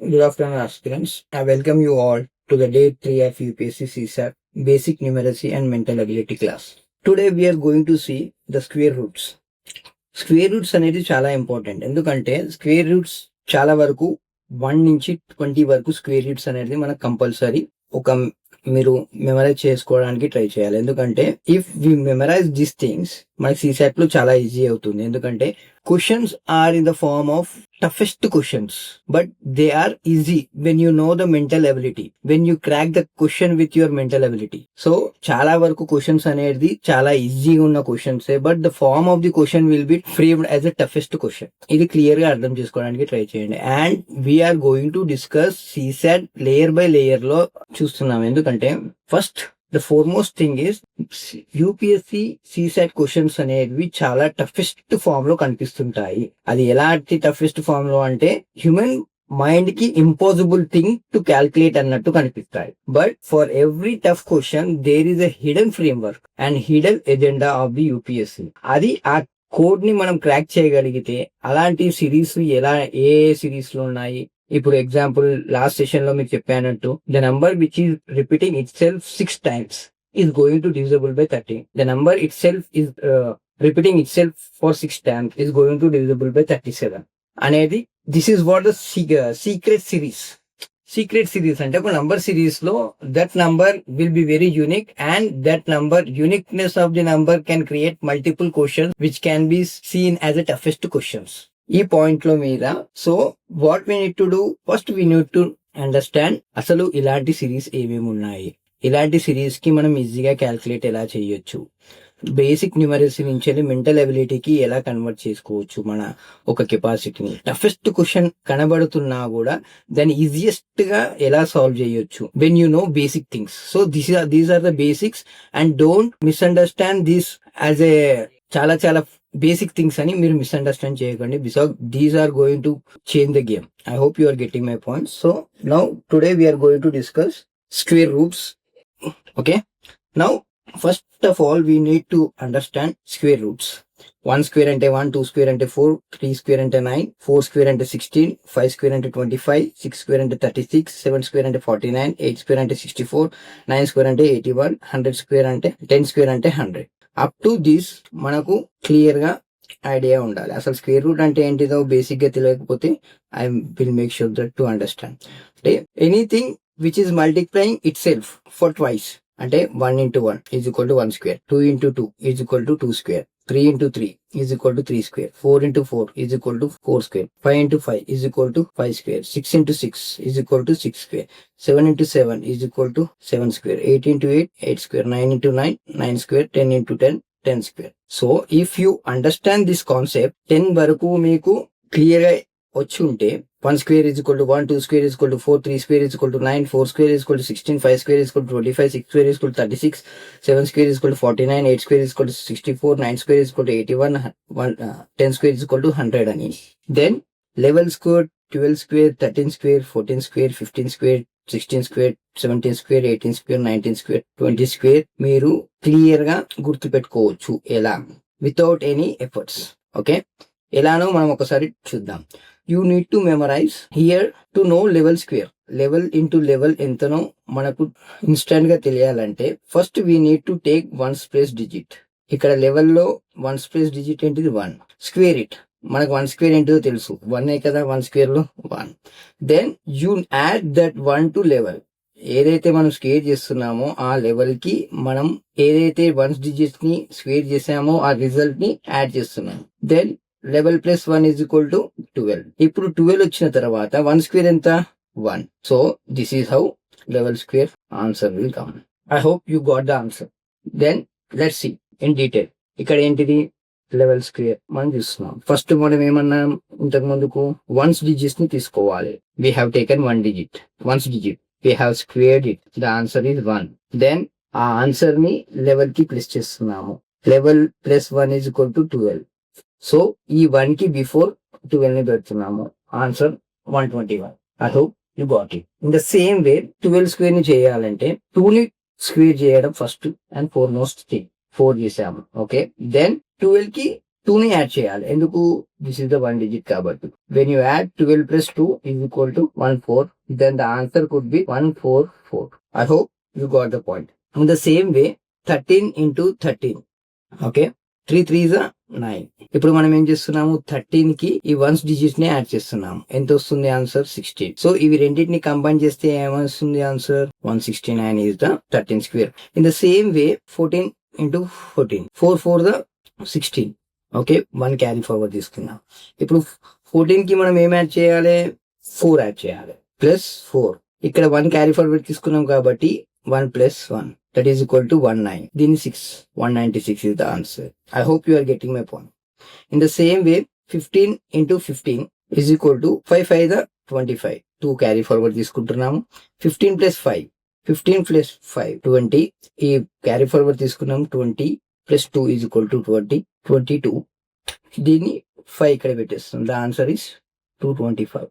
Good afternoon, aspirants. I welcome you all to the day 3 of UPSC CSAT Basic Numeracy and Mental Ability class. Today we are going to see the square roots. Square roots అనేది చాలా important, ఎందుకంటే square roots చాలా వరకు 1 నుంచి 20 వరకు square roots అనేది మనకు compulsory మీరు మెమరైజ్ చేసుకోవడానికి ట్రై చేయాలి. ఎందుకంటే if we memorise these things మనకి సీసాట్ లో చాలా ఈజీ అవుతుంది. ఎందుకంటే questions are in the form of toughest questions, but they are easy when you know the mental ability, when you crack the question with your mental ability. So చాలా వరకు questions అనేది చాలా ఈజీగా ఉన్న questions, but the form of the question will be framed as a toughest question. ఇది clear గా అర్థం చేసుకోవడానికి ట్రై చేయండి. And we're going to discuss CSAT layer by layer లో చూస్తున్నాం. ఎందుకంటే first the foremost thing is UPSC CSAT questions అనేవి చాలా టఫెస్ట్ ఫామ్ లో కనిపిస్తుంటాయి. అది ఎలాంటి టఫెస్ట్ ఫామ్ లో అంటే హ్యూమన్ మైండ్ కి ఇంపాసిబుల్ థింగ్ టు క్యాల్కులేట్ అన్నట్టు కనిపిస్తాయి. But for every tough question there is a hidden framework and hidden agenda of the UPSC. అది ఆ కోడ్ ని మనం క్రాక్ చేయగలిగితే అలాంటి సిరీస్ ఏ సిరీస్ లో ఉన్నాయి. ఇప్పుడు ఎగ్జాంపుల్ లాస్ట్ సెషన్ లో మీకు చెప్పానట్టు the number which is repeating itself 6 times is going to divisible by 30. The number itself is repeating itself for 6 times is going to divisible by 37. అనేది this is what the secret series. Secret series అంటే ఒక number series లో that number will be very unique and that number uniqueness of the number can create multiple questions which can be seen as a toughest questions. ఈ point లో మీద so what we need to do, first we need to understand అసలు ఇలాంటి series ఏమేమి ఉన్నాయి, ఇలాంటి series కి మనం ఈజీగా క్యాల్కులేట్ ఎలా చేయొచ్చు, బేసిక్ న్యూమరసీ నుంచి మెంటల్ అబిలిటీకి ఎలా కన్వర్ట్ చేసుకోవచ్చు మన ఒక కెపాసిటీని. టఫెస్ట్ క్వశ్చన్ కనబడుతున్నా కూడా దాన్ని ఈజియెస్ట్ గా ఎలా సాల్వ్ చేయొచ్చు when you know basic things. So these are the basics and don't misunderstand this as a చాలా బేసిక్ థింగ్స్ అని మీరు మిస్అండర్స్టాండ్ చేయకండి, because these are going to change the game. I hope you are getting my point. So now today we're going to discuss square roots. Okay, now first of all we need to understand square roots. 1 square అంటే 1, 2 square అంటే 4, 3 square అంటే 9, 4 square అంటే 16, 5 square అంటే 25, 6 square అంటే 36, 7 square అంటే 49, 8 square అంటే 64, 9 square అంటే 81, 100 square అంటే 10 square అంటే 100. అప్ టు దిస్ మనకు క్లియర్ గా ఐడియా ఉండాలి. అసలు స్క్వేర్ రూట్ అంటే ఏంటిదో బేసిక్ గా తెలియకపోతే I will make sure that to understand. అంటే anything which is multiplying itself for twice, అంటే 1 into 1 is equal to 1 square, 2 into 2 is equal to 2 square, 3 into 3 is equal to 3 square, 4 into 4 is equal to 4 square, 5 into 5 is equal to 5 square, 6 into 6 is equal to 6 square, 7 into 7 is equal to 7 square, 8 into 8, 8 square, 9 into 9, 9 square, 10 into 10, 10 square. So if you understand this concept, 10 వరకు మీకు clear గా వచ్చి ఉంటే 1 square is equal to 1, 2 square is equal to 4, 3 square is equal to 9, 4 square is equal to 16, 5 square is equal to 25, 6 square is equal to 36, 7 square is equal to 49, 8 square is equal to 64, 9 square is equal to 81, 10 square is equal to 100 అని. Then 11 square, 12 square, 13 square, 14 square, 15 square, 16 square, 17 square, 18 square, 19 square, 20 square మీరు clear గా గుర్తు పెట్టుకోవచ్చు ఎలా, without any efforts. Okay, ఎలానో మనం ఒకసారి చూద్దాం. You need to memorise here to know eleven square. Eleven into eleven ఎంతనో మనకు ఇన్స్టెంట్ గా తెలియాలంటే first we need to take 1's place digit. ఇక్కడ లెవెల్లో 1's ప్లేస్ డిజిట్ ఏంటిది 1. Square it. మనకు 1 square ఏంటిదో తెలుసు, 1 కదా 1 square లో 1. Then you add that 1 to eleven. ఏదైతే మనం స్క్వేర్ చేస్తున్నామో ఆ లెవెల్ కి మనం ఏదైతే 1's డిజిట్స్ ని స్క్వేర్ చేసామో ఆ రిజల్ట్ ని యాడ్ చేస్తున్నాం. Then eleven plus 1 is equal to 12. ఇప్పుడు 12 వచ్చిన తర్వాత 1 square ఎంత 1. So this is how eleven square answer will come. I hope you got the answer. Then let's see in detail. ఇక్కడ ఏంటిది లెవెల్ స్క్వేర్ మనం చూస్తున్నాం. ఫస్ట్ మనం ఏమన్నాం ఇంతకు ముందుకు 1's డిజిట్స్ ని తీసుకోవాలి. We have taken 1 digit, 1's digit, we have squared it, the answer is 1. Then ఆ ఆన్సర్ ని లెవెల్ కి ప్లస్ చేస్తున్నాము. Eleven plus 1 is equal to 12. సో ఈ 1 కి బిఫోర్ 12 ని పెడుతున్నాము. Answer 121. I hope you got it. In the same way 12 square ని చేయాలంటే 2 ని స్క్వేర్ చేయడం ఫస్ట్ అండ్ ఫోర్మోస్ట్ థింగ్. 4 చేసాము. ఓకే, దెన్ 12 కి 2 ని యాడ్ చేయాలి. ఎందుకు? దిస్ ఇస్ ద 1 digit కాబట్టి. When you add 12 plus 2 is equal to 14, then the answer could be 144. I hope you got the point. In the same way, 13 into 13. Okay, 3 3s are 9. ఇప్పుడు మనం ఏం చేస్తున్నాము, 13 కి ఈ once digits ని add చేస్తున్నాము. ఎంత వస్తుంది ఆన్సర్? 16. సో ఇవి రెండింటిని కంబైన్ చేస్తే ఏమొస్తుంది answer? 169 is the 13 square. In the same way, 14 into 14. 4 4 the 16. Okay, 1 carry forward తీసుకున్నాం. ఇప్పుడు 14 కి మనం ఏం యాడ్ చేయాలి? 4 యాడ్ చేయాలి. ప్లస్ 4. ఇక్కడ 1 క్యారీ ఫార్వర్డ్ తీసుకున్నాం కాబట్టి 1 plus 1. That is equal to 19. Then 6. 196 is the answer. I hope you are getting my point. In the same way, 15 into 15 is equal to 5 5 the 25. 2 carry forward తీసుకుంటున్నాము. 15 plus 5. 15 plus 5. 20. ఈ carry forward తీసుకున్నాము. 20 plus 2 is equal to 20. 22. దీన్ని 5 ఇక్కడ పెట్టేస్తాం. The answer is 225.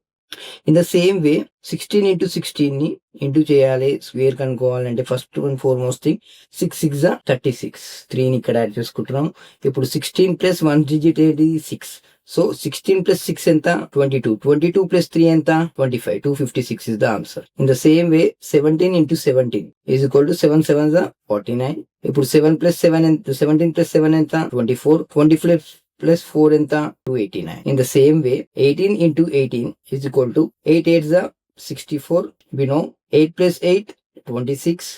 In the same way, 16 into 16 ని into చేయాలి. Square కనుక్కోవాలంటే first and foremost thing 6 6 36. 3 ని ఇక్కడ యాడ్ చేసుకుంటున్నాం. ఇప్పుడు 16 ప్లస్ 1 డిజిట్ ఏంటి? 6. సో 16 ప్లస్ 6 ఎంత? 22. 22 ప్లస్ 3 ఎంత? 25. 256 is the answer. In the same way, 17 into 17 is equal to 7 7 49. ఇప్పుడు 7 plus 7 ఎంత? 17 plus 7 ఎంత? 24. 24 plus 4 ఎంత? 289. In the same way, 18 into 18 is equal to 8 8 64. We know 8 plus 8 26.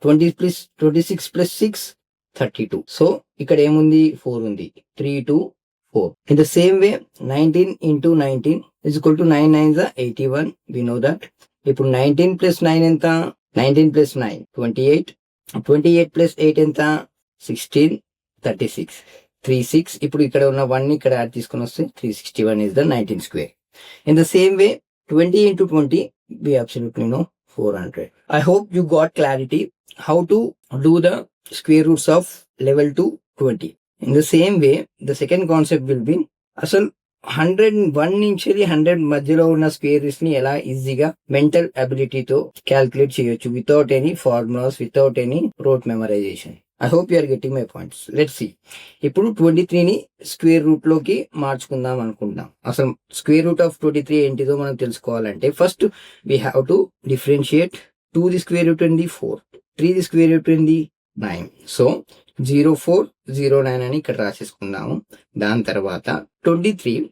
20 plus 26 plus 6 32. So ఇక్కడ ఏముంది? 4 ఉంది. 3 2 4. In the same way, 19 into 19 is equal to 9 9 81. We know that. ఇప్పుడు 19 plus 9 ఎంత? 19 plus 9 28. 28 plus 8 ఎంత? 16. 36. 36. ఇప్పుడు ఇక్కడ ఉన్న 1 ని ఇక్కడ యాడ్ తీసుకొని వస్తే 361 is the 19 square. In the same way, 20 into 20, we absolutely know 400. I hope you got clarity how to do the square roots of level 2 20. In the same way, the second concept will be అసలు 101 నుంచి 100 మధ్యలో ఉన్న squares ని ఎలా ఈజీగా mental అబిలిటీతో calculate చేయొచ్చు without any formulas, without any rote memorisation. I hope you are getting my points. Let's see. ఇప్పుడు 23 ని స్క్వేర్ రూట్ లోకి మార్చుకుందాం అనుకుంటున్నాం. అసలు స్క్వేర్ రూట్ ఆఫ్ 23 ఏంటిదో మనం తెలుసుకోవాలంటే first we have to differentiate. 2 the square root ఏంది? 4. 3 ది స్క్వేర్ రూట్ ఏంది? 9. సో 0409 అని ఇక్కడ రాసేసుకుందాము. దాని తర్వాత 23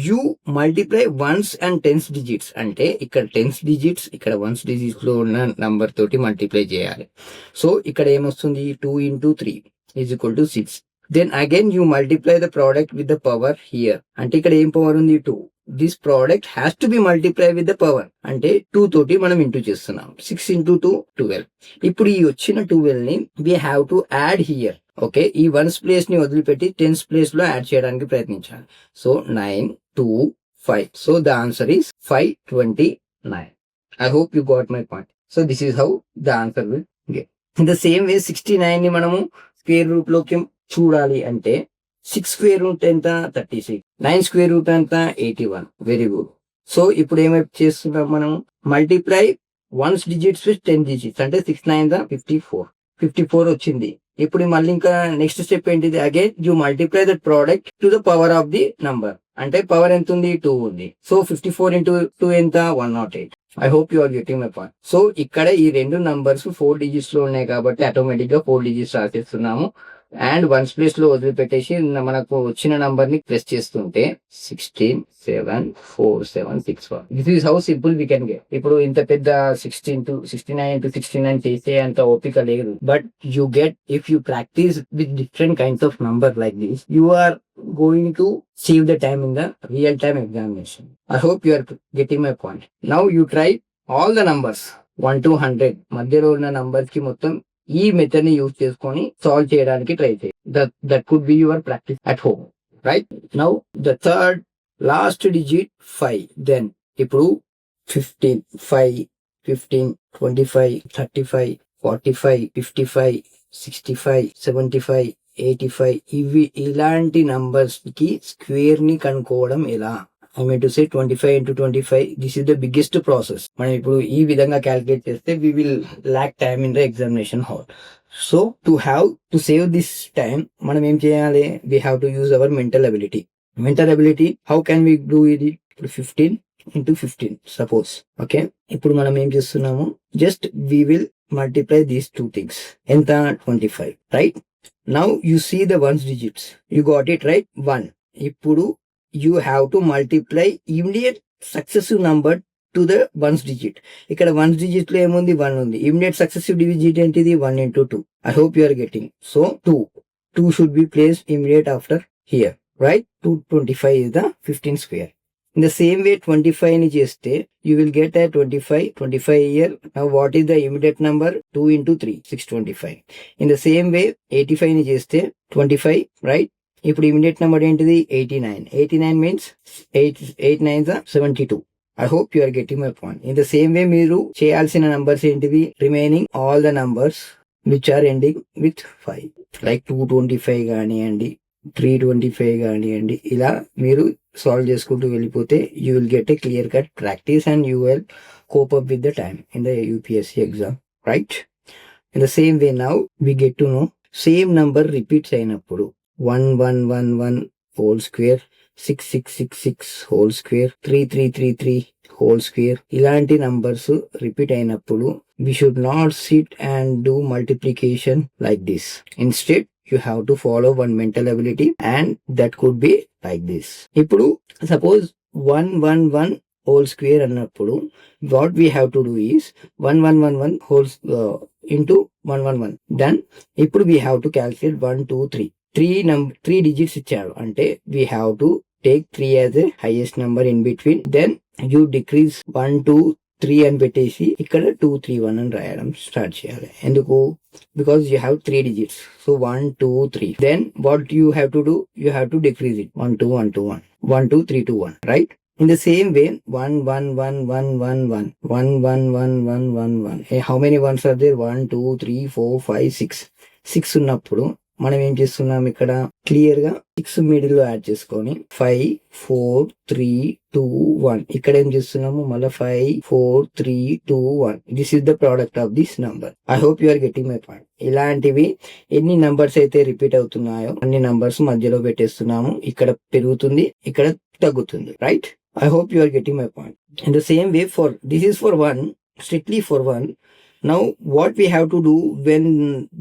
you multiply ones and tens digits, అంటే ఇక్కడ టెన్స్ డిజిట్స్, ఇక్కడ వన్స్ డిజిట్స్ లో ఉన్న నంబర్ తోటి మల్టిప్లై చేయాలి. సో ఇక్కడ ఏమొస్తుంది? 2 into 3 is equal to 6. Then again you multiply the product with the power here. అంటే ఇక్కడ ఏం పవర్ ఉంది? 2. This product has to be multiplied with the power. అంటే 2 తోటి మనం ఇంటూ చేస్తున్నాం. 6 into 2 12. ఇప్పుడు ఈ వచ్చిన 12 ని we have to add here. Okay, ఈ వన్స్ ప్లేస్ ని వదిలిపెట్టి టెన్స్ ప్లేస్ లో యాడ్ చేయడానికి ప్రయత్నించాలి. So 9 2 5. So the answer is 529. I hope you got my point. So this is how the answer will get. In the same way, 69 ని మనము square root లోకి చూడాలి అంటే 6 స్క్వేర్ రూట్ ఎంత? 36. 9 స్క్వేర్ రూట్ ఎంత? 81. Very good. సో ఇప్పుడు ఏమైపు చేస్తున్నాం మనం? Multiply once digits with 10 digits, అంటే 6 9 54. 54 వచ్చింది. ఇప్పుడు మళ్ళీ ఇంకా నెక్స్ట్ స్టెప్ ఏంటిది? Again you multiply that product to the power of the number, అంటే పవర్ ఎంత ఉంది? 2 ఉంది. సో 54 into 2 ఎంత? 108. I hope you are getting my point. So ఇక్కడ ఈ రెండు నంబర్స్ 4 డిజిట్స్ లో ఉన్నాయి కాబట్టి ఆటోమేటిక్ గా 4 డిజిట్స్ రాసేస్తున్నాము. అండ్ వన్స్ ప్లేస్ లో వదిలిపెట్టేసి మనకు వచ్చిన నంబర్ ని ప్రెస్ చేస్తుంటే 16 7 4 7 6 1. This is how simple we can get. ఇప్పుడు ఇంత పెద్ద 69 into 69 చేసే అంత ఓపిక లేదు. But you get if you practise with different kinds of number like this, you are going to save the time in the real time examination. I hope you are getting my point. Now you try all the numbers 1 to 100 మధ్యలో ఉన్న numbers కి మొత్తం ఈ method ని use చేసుకొని solve చేయడానికి try చేయి. That could be your practice at home, right? Now the third last digit 5. దెన్ ఇప్పుడు 15 5 15 25 35 45 55 65 75 85. ఇవి ఇలాంటి నంబర్స్ కి స్క్వేర్ ని కనుక్కోవడం ఎలా I mean to say 25 into 25. This is the biggest process. మనం ఇప్పుడు ఈ విధంగా క్యాలిక్యులేట్ చేస్తే we will lack time in the examination hall. So to save this time, మనం ఏం చేయాలి? We have to use our mental ability. Mental ability, how can we do it? ఇప్పుడు 15 into 15 suppose. Okay. ఇప్పుడు మనం ఏం చేస్తున్నాము? Just we will multiply these two things. ఎంత? 25. Right? Now you see the ones digits. You got it right? 1. ఇప్పుడు you have to multiply immediate successive number to the ones digit. ఇక్కడ ones digit లో ఏముంది? 1 ఉంది. Immediate successive digit ఏంటిది? 1 into 2. I hope you are getting. So 2 should be placed immediate after here. Right? 225 is the 15 square. In the same way 25 ni cheste, you will get a 25 here. Now what is the immediate number? 2 into 3, 625. In the same way 85 ni cheste, 25, right? ఇప్పుడు immediate number ఏంటిది? 89 means 8 9s are 72. I hope you are getting my point. In the same way మీరు చేయాల్సిన numbers ఏంటివి? Remaining all the numbers which are ending with 5. Like 225 కానివ్వండి, 325 కానివ్వండి, ఇలా మీరు solve చేసుకుంటూ వెళ్ళిపోతే you will get a clear cut practice and you will cope up with the time in the UPSC exam, right? In the same way now we get to know same number repeats అయినప్పుడు 1111 whole square, 6666 whole square, 3333 whole square, ఇలాంటి numbers repeat అయినప్పుడు we should not sit and do multiplication like this. Instead you have to follow one mental ability and that could be like this. ఇప్పుడు suppose 111 whole square అన్నప్పుడు what we have to do is 1111 whole into 111. Then ఇప్పుడు we have to calculate 1 2 3. 3 digits ఇచ్చారు అంటే we have to take 3 as a highest number in between. Then you decrease 1 2 3 అని పెట్టేసి ఇక్కడ 2 3 1 అని రాయడం స్టార్ట్ చేయాలి. ఎందుకు? Because you have 3 digits. So 1 2 3. Then what you have to do? You have to decrease it. 1 2 1 2 1 1 2 3 2 1. Right? In the same way 1 1 1 1 1 1 1 1 1 1 1 1. Hey, how many ones are there? 1 2 3 4 5 6 ఉన్నప్పుడు మనం ఏం చేస్తున్నాం? ఇక్కడ క్లియర్ గా 6 మిడిల్ లో యాడ్ చేసుకొని 5 4 3 2 1. ఇక్కడ ఏం చేస్తున్నాము? మళ్ళీ 5 4 3 2 1. This is the product of this number. I hope you are getting my point. ఇలాంటివి ఎన్ని నంబర్స్ అయితే రిపీట్ అవుతున్నాయో అన్ని నంబర్స్ మధ్యలో పెట్టేస్తున్నాము. ఇక్కడ పెరుగుతుంది, ఇక్కడ తగ్గుతుంది. Right? I hope you are getting my point. In the same way for this is for 1, strictly for 1. Now what we have to do when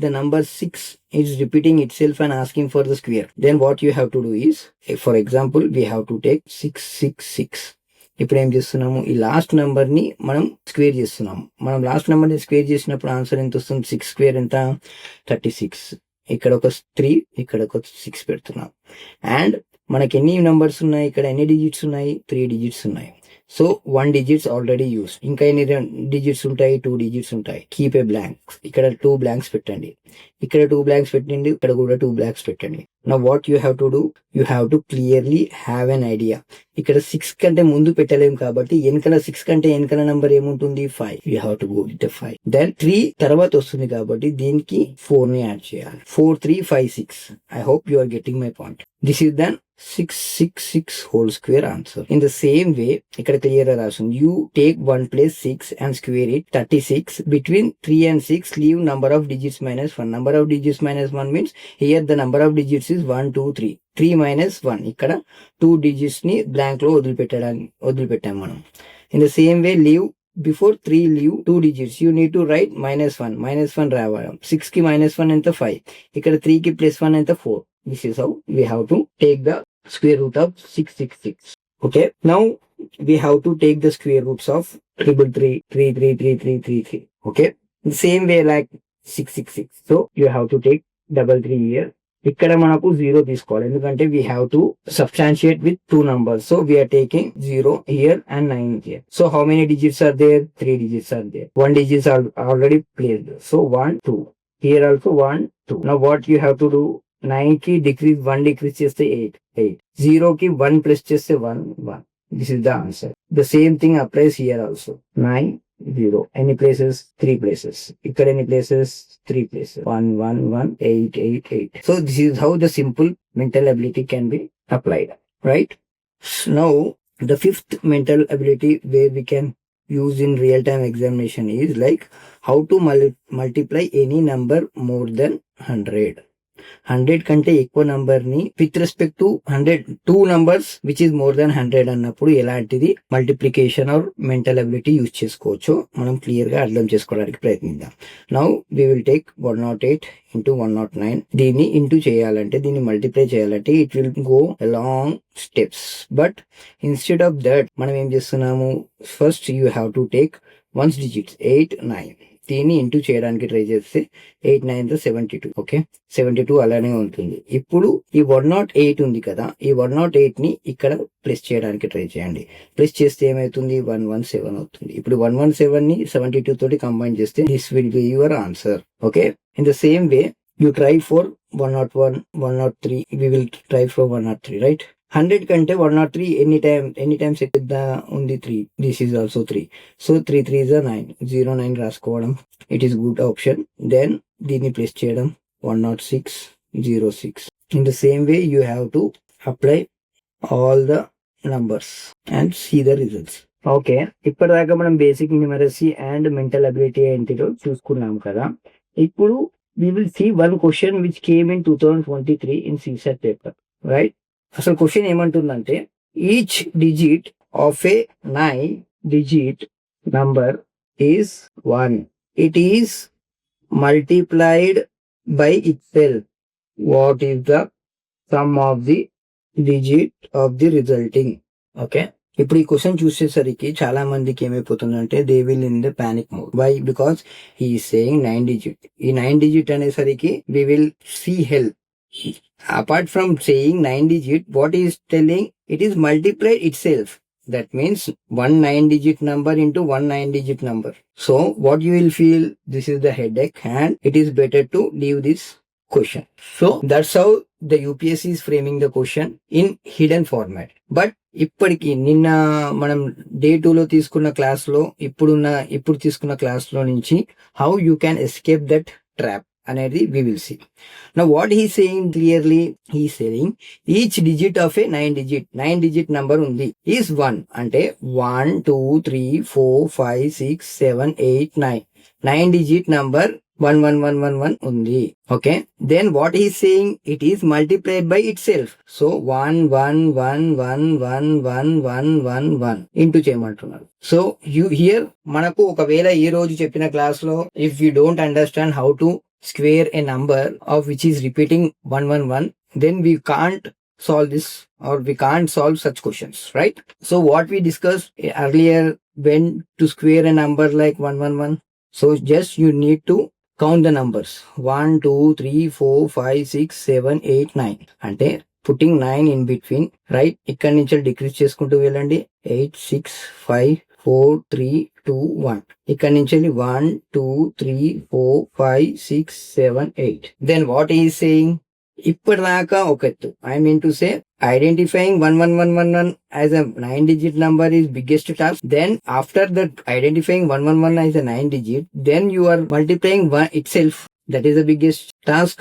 the number 6 is repeating itself and asking for the square, then what you have to do is, for example we have to take 666. ఇప్పుడు ఏం చేస్తున్నాము? ఈ last number ని మనం square చేస్తున్నాము. మనం last number ని square చేసినప్పుడు ఆన్సర్ ఎంత వస్తుంది? 6 స్క్వేర్ ఎంత? 36. ఇక్కడ ఒక 3, ఇక్కడ ఒక 6 పెడుతున్నాం. అండ్ మనకి ఎన్ని నంబర్స్ ఉన్నాయి? ఇక్కడ ఎన్ని డిజిట్స్ ఉన్నాయి? 3 డిజిట్స్ ఉన్నాయి. So 1 digits already used. ఇంకా ఎన్ని డిజిట్స్ ఉంటాయి? 2 digits ఉంటాయి. Keep a blank. ఇక్కడ 2 blanks పెట్టండి, ఇక్కడ 2 blanks పెట్టండి, ఇక్కడ కూడా 2 blanks పెట్టండి. Now what you have to do? You have to clearly have an idea. ఇక్కడ 6 కంటే ముందు పెట్టలేం కాబట్టి వెనకల 6 కంటే వెనకల నంబర్ ఏముంటుంది? 5. You have to go with the 5. Then 3 తర్వాత వస్తుంది కాబట్టి దీనికి 4 ని యాడ్ చేయాలి. 4 3 5 6. I hope you are getting my point. This is then 666 whole square answer. In the same way ఇక్కడ క్లియర్ గా రాస్తుంది. You take 1 place 6 and square it. 36. Between 3 and 6 leave number of digits minus 1. Number of digits minus 1 means here the number of digits is 1 2 3. 3 minus 1. ఇక్కడ 2 digits ని blank లో వదిలిపెట్టాం మనం. In the same way leave before 3 leave 2 digits. You need to write -1. -1 రావడం. 6 కి -1 ఎంత? 5. ఇక్కడ 3 కి +1 ఎంత? 4. This is how we have to take the square root of 666. Okay. Now we have to take the square roots of 333, 333. Okay. The same way like 666. So you have to take 33 here. ఇక్కడ మనకు 0 తీసుకోవాలి ఎందుకంటే we have to substantiate with 2 numbers. So we are taking 0 here and 9 here. So how many digits are there? 3 digits are there. 1 digits are already placed. So 1 2. Here also 1 2. Now what you have to do? 9 కి decrease 1 decrease చేస్తే 8. 0 కి 1 plus చేస్తే 1 1. This is the answer. The same thing applies here also. 9 0. Any places? 3 places. Ikkada any places? 3 places. 1 1 1 8 8 8. So this is how the simple mental ability can be applied. Right? Now The fifth mental ability where we can use in real-time examination is like how to multiply any number more than 100. 100 కంటే ఎక్కువ number ని with respect to 2 numbers which is more than 100 అన్నప్పుడు ఎలాంటిది multiplication or mental ability use చేసుకోవచ్చో మనం clear గా అర్థం చేసుకోవడానికి ప్రయత్నిద్దాం. Now we will take 108 into 109. దీన్ని ఇంటూ చేయాలంటే, దీన్ని మల్టిప్లై చేయాలంటే it will go along steps. But instead of that మనం ఏం చేస్తున్నాము, first you have to take ones digits 8, 9. దీన్ని ఇంటూ చేయడానికి ట్రై చేస్తే 8, 9 72. ఓకే, 72 అలానే ఉంటుంది. ఇప్పుడు ఈ 108 ఉంది కదా, ఈ 108 ని ఇక్కడ ప్లస్ చేయడానికి ట్రై చేయండి. ప్లస్ చేస్తే ఏమవుతుంది, 117 అవుతుంది. ఇప్పుడు 117 ని 72 తోటి కంబైన్ చేస్తే this will be your answer. Okay, in the same way you try for 101, 103. We will try for 103, right? 100 కంటే 103 ఎనీ టైమ్స్ ఎక్కువ ఉంది, 3. This is also 3. So 3 3s are 9. 09 రాసుకోవడం it is good option. Then దీన్ని place చేయడం 106, 06. In the same way you have to apply all the numbers and see the results. Okay, ఇప్పటిదాకా మనం basic numeracy and mental ability ఏంటిదో చూసుకున్నాం కదా. ఇప్పుడు we will see one question which came in 2023 in CSAT paper, right? అసలు question ఏమంటుందంటే, each digit of A 9 digit number is 1. It is multiplied by itself. What is the sum of the digit of the resulting? Okay, ఇప్పుడు ఈ question చూసేసరికి చాలా మందికి ఏమైపోతుందంటే they will in the panic mode. Why? Because he is saying 9 digit. ఈ 9 digit అనేసరికి we will see help. Apart from saying 9 digit, what he is telling, it is multiplied itself. That means one 9 digit number into one 9 digit number. So what you will feel, this is the headache and it is better to leave this question. So that's how the UPSC is framing the question in hidden format. But ఇప్పటికి నిన్న మనం day 2 లో తీసుకున్న class లో ఇప్పుడు తీసుకున్న class లో నుంచి how you can escape that trap అనేది we will see. Now what he is saying clearly, he is saying each digit of a 9 digit number ఉంది is 1. అంటే 1 2 3 4 5 6 7 8 9 9 digit number 11111 ఉంది. Okay, then what he is saying, it is multiplied by itself. So 1 1 1 1 1 1 1 1 1 into చేయమంటున్నారు. So here మనకు ఒకవేళ ఈ రోజు చెప్పిన class లో if you don't understand how to square a number of which is repeating 111, then we can't solve this or we can't solve such questions, right? So what we discussed earlier, when to square a number like 111, so just you need to count the numbers 1 2 3 4 5 6 7 8 9 అంటే putting 9 in between, right? ఇక్కడ నుంచి decrease చేసుకుంటూ వెళ్ళండి. 8 6 5 4 3 2 1. ఇక్కడ నుంచి 1 2 3 4 5 6 7 8. Then what he is saying, ఇప్పటిదాకా ఒక ఎత్తు. I mean to say identifying 11111 as a 9 digit number is biggest task. Then after that identifying 111 as a 9 digit, then you are multiplying 1 itself. That is the biggest task.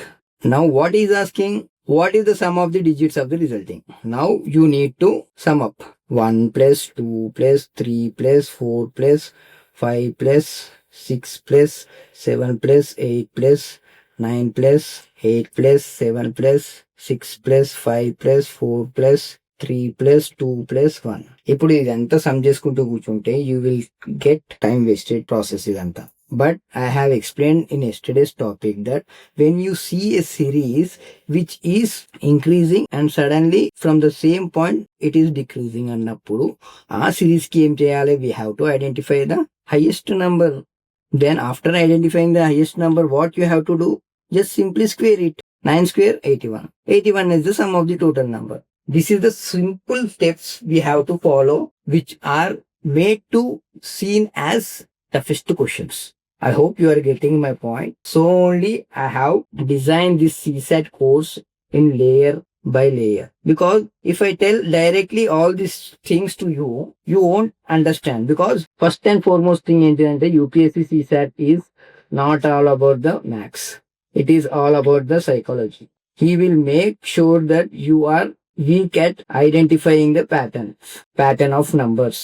Now what he is asking, what is the sum of the digits of the resulting? Now you need to sum up 1 plus 2 plus 3 plus 4 plus 5 plus 6 plus 7 plus 8 plus 9 plus 8 plus 7 plus 6 plus 5 plus 4 plus 3 plus 2 plus 1. ఇప్పుడు ఇదంతా some చేసుకుంటూ కూర్చుంటే you will get time wasted process ఇదంతా. But I have explained in yesterday's topic that when you see a series which is increasing and suddenly from the same point it is decreasing అన్నప్పుడు ఆ series కి ఏం చేయాలి, we have to identify the highest number. Then after identifying the highest number, what you have to do, just simply square it. 9 square 81. 81 is the sum of the total number. This is the simple steps we have to follow which are made to seen as toughest questions. I hope you are getting my point. So only I have designed this CSAT course in layer by layer. Because if I tell directly all these things to you, you won't understand. Because first and foremost thing is UPSC CSAT is not all about the maths. It is all about the psychology. He will make sure that you are weak at identifying the pattern of numbers.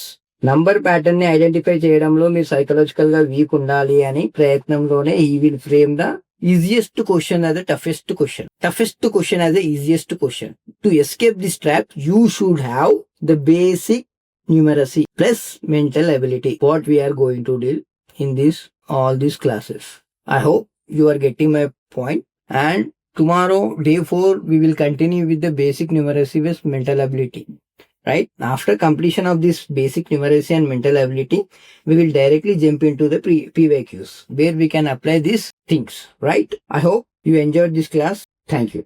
Number pattern ని identify చేయడంలో మీరు psychological గా week ఉండాలి అని ప్రయత్నంలోనే ఈ will frame the easiest question as the toughest question as the easiest question. To escape this trap, you should have the basic numeracy plus mental ability, what we are going to deal in all these classes. I hope you are getting my point. And tomorrow, day 4, we will continue with the basic numeracy with mental ability. Right? After completion of this basic numeracy and mental ability, we will directly jump into the PYQs where we can apply these things. Right? I hope you enjoyed this class. Thank you.